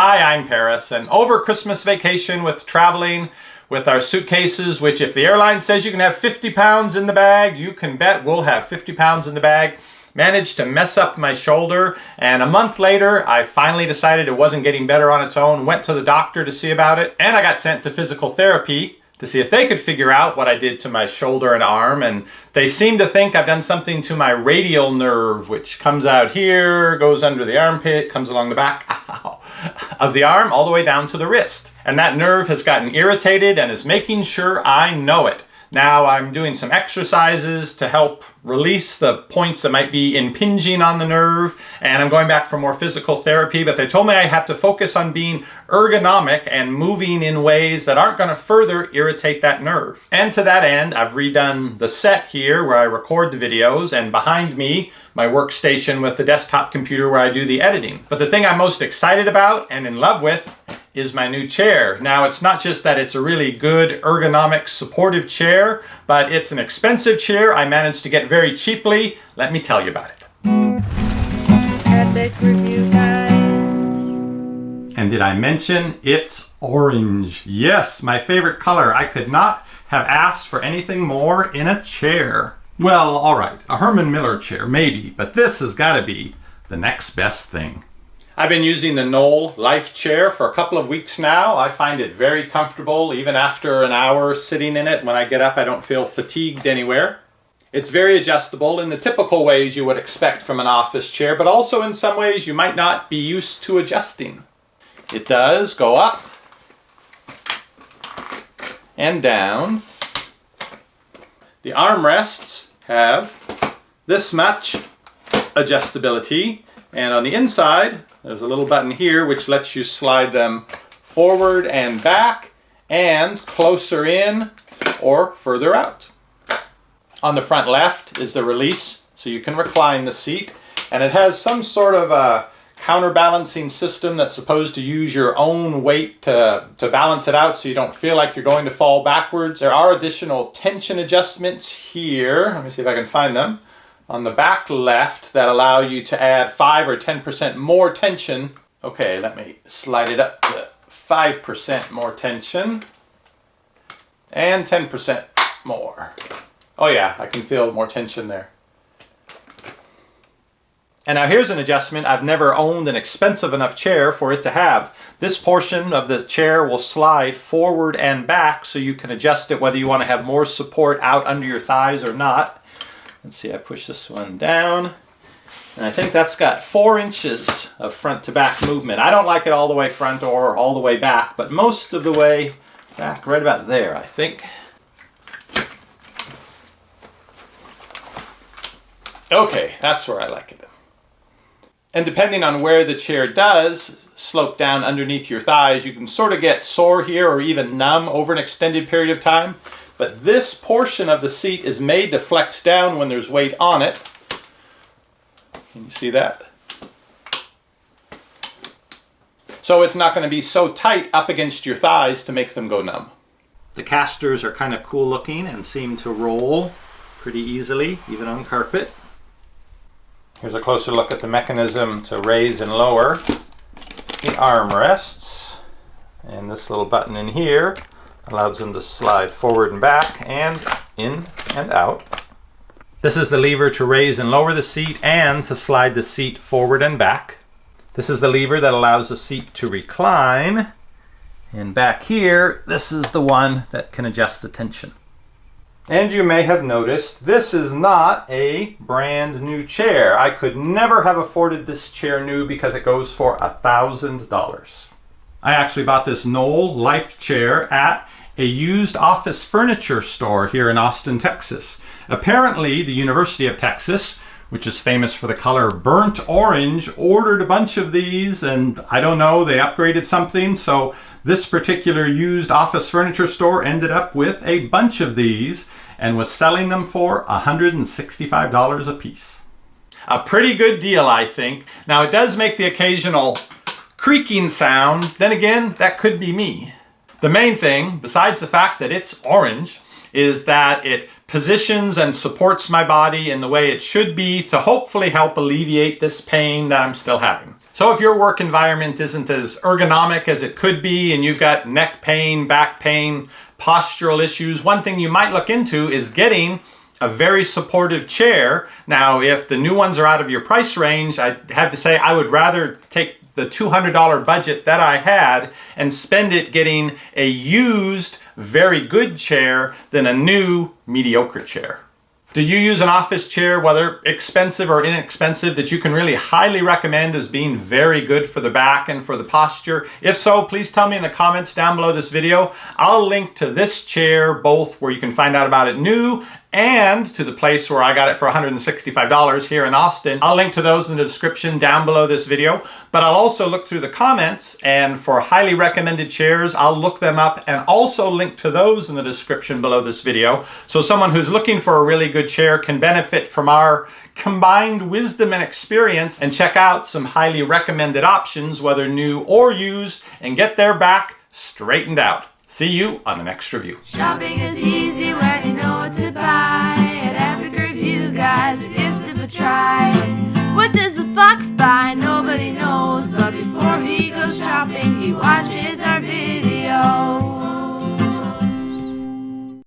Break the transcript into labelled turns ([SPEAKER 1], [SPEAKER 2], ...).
[SPEAKER 1] Hi, I'm Paris, and over Christmas vacation with traveling with our suitcases, which if the airline says you can have 50 pounds in the bag, you can bet we'll have 50 pounds in the bag, managed to mess up my shoulder, and a month later I finally decided it wasn't getting better on its own, went to the doctor to see about it, and I got sent to physical therapy to see if they could figure out what I did to my shoulder and arm, and they seem to think I've done something to my radial nerve, which comes out here, goes under the armpit, comes along the back of the arm all the way down to the wrist. And that nerve has gotten irritated and is making sure I know it. Now I'm doing some exercises to help release the points that might be impinging on the nerve, and I'm going back for more physical therapy, but they told me I have to focus on being ergonomic and moving in ways that aren't going to further irritate that nerve. And to that end, I've redone the set here where I record the videos, and behind me, my workstation with the desktop computer where I do the editing. But the thing I'm most excited about and in love with is my new chair. Now, it's not just that it's a really good, ergonomic, supportive chair, but it's an expensive chair I managed to get very cheaply. Let me tell you about it.
[SPEAKER 2] Epic Review Guys.
[SPEAKER 1] And did I mention it's orange? Yes, my favorite color. I could not have asked for anything more in a chair. Well, all right, a Herman Miller chair, maybe, but this has got to be the next best thing. I've been using the Knoll Life chair for a couple of weeks now. I find it very comfortable. Even after an hour sitting in it, when I get up, I don't feel fatigued anywhere. It's very adjustable in the typical ways you would expect from an office chair, but also in some ways you might not be used to adjusting. It does go up and down. The armrests have this much adjustability, and on the inside, there's a little button here which lets you slide them forward and back and closer in or further out. On the front left is the release, so you can recline the seat, and it has some sort of a counterbalancing system that's supposed to use your own weight to balance it out so you don't feel like you're going to fall backwards. There are additional tension adjustments here. Let me see if I can find them. On the back left that allow you to add 5 or 10% more tension. Okay, let me slide it up to 5% more tension and 10% more. Oh yeah, I can feel more tension there. And now here's an adjustment I've never owned an expensive enough chair for it to have. This portion of the chair will slide forward and back so you can adjust it whether you want to have more support out under your thighs or not. Let's see, I push this one down, and I think that's got 4 inches of front to back movement. I don't like it all the way front or all the way back, but most of the way back, right about there, I think. Okay, that's where I like it. And depending on where the chair does slope down underneath your thighs, you can sort of get sore here or even numb over an extended period of time. But this portion of the seat is made to flex down when there's weight on it. Can you see that? So it's not going to be so tight up against your thighs to make them go numb. The casters are kind of cool looking and seem to roll pretty easily, even on carpet. Here's a closer look at the mechanism to raise and lower the armrests. And this little button in here allows them to slide forward and back and in and out. This is the lever to raise and lower the seat and to slide the seat forward and back. This is the lever that allows the seat to recline. And back here, this is the one that can adjust the tension. And you may have noticed, this is not a brand new chair. I could never have afforded this chair new because it goes for $1,000. I actually bought this Knoll Life chair at a used office furniture store here in Austin, Texas. Apparently, the University of Texas, which is famous for the color burnt orange, ordered a bunch of these, and I don't know, they upgraded something, so this particular used office furniture store ended up with a bunch of these and was selling them for $165 a piece. A pretty good deal, I think. Now, it does make the occasional creaking sound. Then again, that could be me. The main thing, besides the fact that it's orange, is that it positions and supports my body in the way it should be to hopefully help alleviate this pain that I'm still having. So if your work environment isn't as ergonomic as it could be and you've got neck pain, back pain, postural issues, one thing you might look into is getting a very supportive chair. Now, if the new ones are out of your price range, I have to say I would rather take the $200 budget that I had and spend it getting a used, very good chair than a new, mediocre chair. Do you use an office chair, whether expensive or inexpensive, that you can really highly recommend as being very good for the back and for the posture? If so, please tell me in the comments down below this video. I'll link to this chair, both where you can find out about it new and to the place where I got it for $165 here in Austin. I'll link to those in the description down below this video, but I'll also look through the comments, and for highly recommended chairs, I'll look them up and also link to those in the description below this video. So someone who's looking for a really good chair can benefit from our combined wisdom and experience and check out some highly recommended options, whether new or used, and get their back straightened out. See you on the next review.
[SPEAKER 2] Shopping is easy when you know what to buy. At EpicReviewGuyz, we give it a try. What does the fox buy? Nobody knows, but before he goes shopping, he watches our videos.